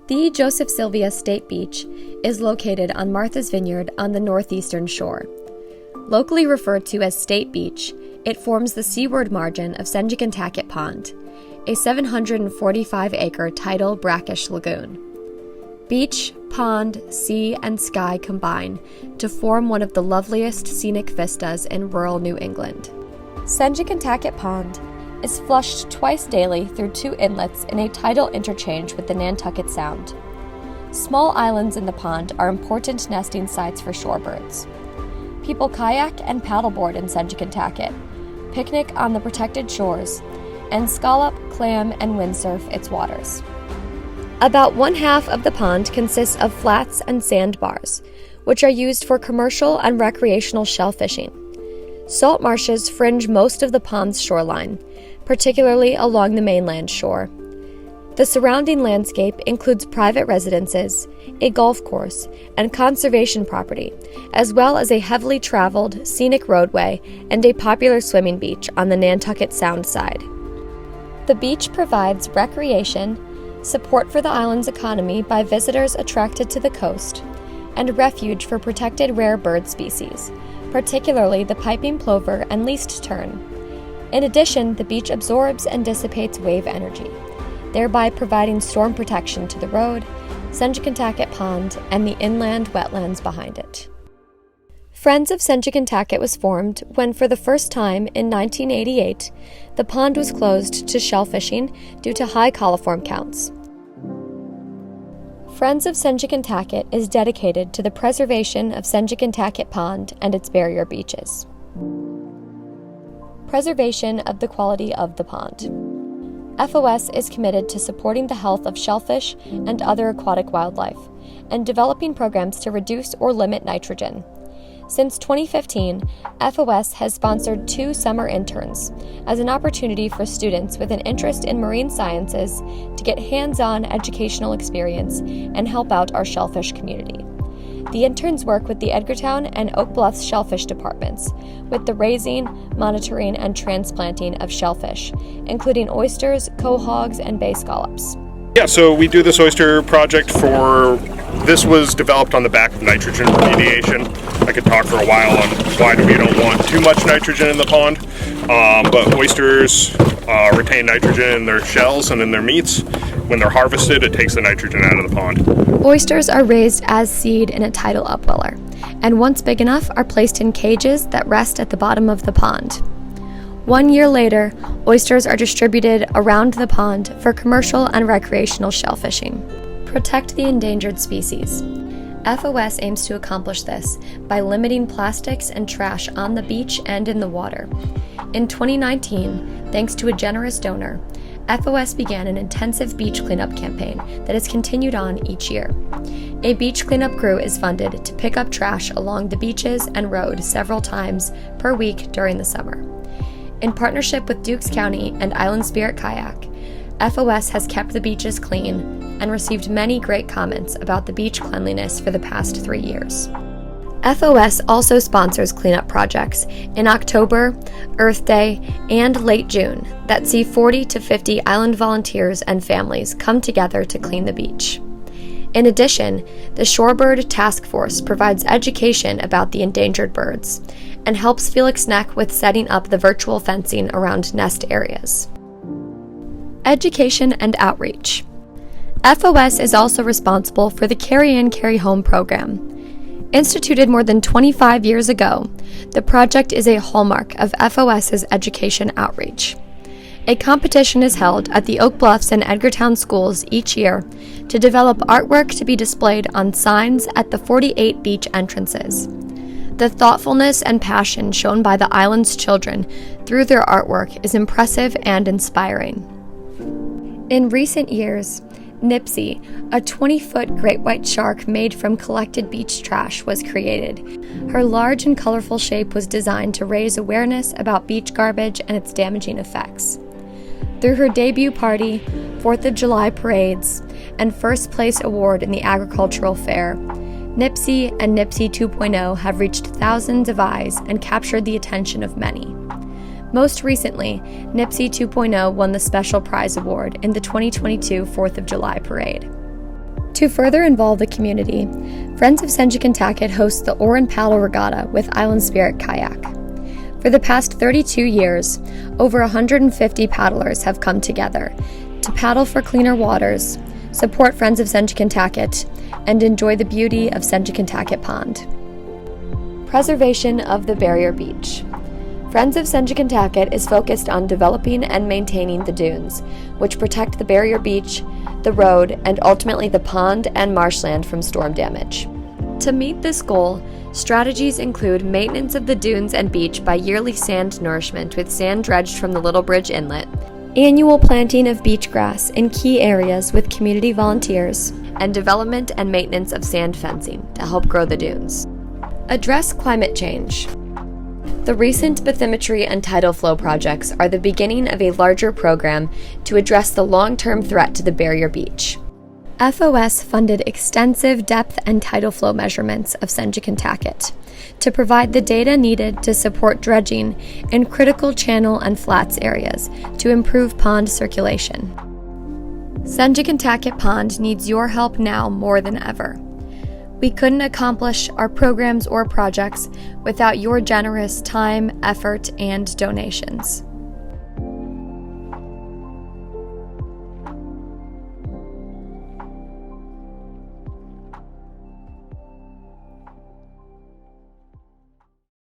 The Joseph Sylvia State Beach is located on Martha's Vineyard on the northeastern shore. Locally referred to as State Beach, it forms the seaward margin of Sengekontacket Pond, a 745-acre tidal brackish lagoon. Beach, pond, sea, and sky combine to form one of the loveliest scenic vistas in rural New England. Sengekontacket Pond is flushed twice daily through two inlets in a tidal interchange with the Nantucket Sound. Small islands in the pond are important nesting sites for shorebirds. People kayak and paddleboard in Sengekontacket, picnic on the protected shores, and scallop, clam, and windsurf its waters. About one half of the pond consists of flats and sandbars, which are used for commercial and recreational shell fishing. Salt marshes fringe most of the pond's shoreline, particularly along the mainland shore. The surrounding landscape includes private residences, a golf course, and conservation property, as well as a heavily traveled, scenic roadway and a popular swimming beach on the Nantucket Sound side. The beach provides recreation, support for the island's economy by visitors attracted to the coast, and refuge for protected rare bird species, particularly the piping plover and least tern. In addition, the beach absorbs and dissipates wave energy, thereby providing storm protection to the road, Sengekontacket Pond, and the inland wetlands behind it. Friends of Sengekontacket was formed when, for the first time in 1988, the pond was closed to shell fishing due to high coliform counts. Friends of Sengekontacket is dedicated to the preservation of Sengekontacket Pond and its barrier beaches. Preservation of the quality of the pond. FOS is committed to supporting the health of shellfish and other aquatic wildlife, and developing programs to reduce or limit nitrogen. Since 2015, FOS has sponsored 2 summer interns as an opportunity for students with an interest in marine sciences to get hands-on educational experience and help out our shellfish community. The interns work with the Edgartown and Oak Bluffs shellfish departments with the raising, monitoring, and transplanting of shellfish, including oysters, quahogs, and bay scallops. Yeah, so we do this oyster project this was developed on the back of nitrogen remediation. I could talk for a while on why we don't want too much nitrogen in the pond, but oysters retain nitrogen in their shells and in their meats. When they're harvested, it takes the nitrogen out of the pond. Oysters are raised as seed in a tidal upweller, and once big enough are placed in cages that rest at the bottom of the pond. 1 year later, oysters are distributed around the pond for commercial and recreational shell fishing. Protect the endangered species. FOS aims to accomplish this by limiting plastics and trash on the beach and in the water. In 2019, thanks to a generous donor, FOS began an intensive beach cleanup campaign that has continued on each year. A beach cleanup crew is funded to pick up trash along the beaches and road several times per week during the summer. In partnership with Dukes County and Island Spirit Kayak, FOS has kept the beaches clean and received many great comments about the beach cleanliness for the past 3 years. FOS also sponsors cleanup projects in October, Earth Day, and late June that see 40 to 50 island volunteers and families come together to clean the beach. In addition, the Shorebird Task Force provides education about the endangered birds and helps Felix Neck with setting up the virtual fencing around nest areas. Education and outreach. FOS is also responsible for the Carry In, Carry Home program. Instituted more than 25 years ago, the project is a hallmark of FOS's education outreach. A competition is held at the Oak Bluffs and Edgartown schools each year to develop artwork to be displayed on signs at the 48 beach entrances. The thoughtfulness and passion shown by the island's children through their artwork is impressive and inspiring. In recent years, Nipsey, a 20-foot great white shark made from collected beach trash, was created. Her large and colorful shape was designed to raise awareness about beach garbage and its damaging effects. Through her debut party, 4th of July parades, and first place award in the agricultural fair, Nipsey and Nipsey 2.0 have reached thousands of eyes and captured the attention of many. Most recently, Nipsey 2.0 won the Special Prize Award in the 2022 4th of July Parade. To further involve the community, Friends of Sengekontacket hosts the Oar and Paddle Regatta with Island Spirit Kayak. For the past 32 years, over 150 paddlers have come together to paddle for cleaner waters, support Friends of Sengekontacket, and enjoy the beauty of Sengekontacket Pond. Preservation of the Barrier Beach. Friends of Sengekontacket is focused on developing and maintaining the dunes, which protect the barrier beach, the road, and ultimately the pond and marshland from storm damage. To meet this goal, strategies include maintenance of the dunes and beach by yearly sand nourishment with sand dredged from the Little Bridge Inlet, annual planting of beach grass in key areas with community volunteers, and development and maintenance of sand fencing to help grow the dunes. Address climate change. The recent bathymetry and tidal flow projects are the beginning of a larger program to address the long-term threat to the barrier beach. FOS funded extensive depth and tidal flow measurements of Sengekontacket to provide the data needed to support dredging in critical channel and flats areas to improve pond circulation. Sengekontacket Pond needs your help now more than ever. We couldn't accomplish our programs or projects without your generous time, effort, and donations.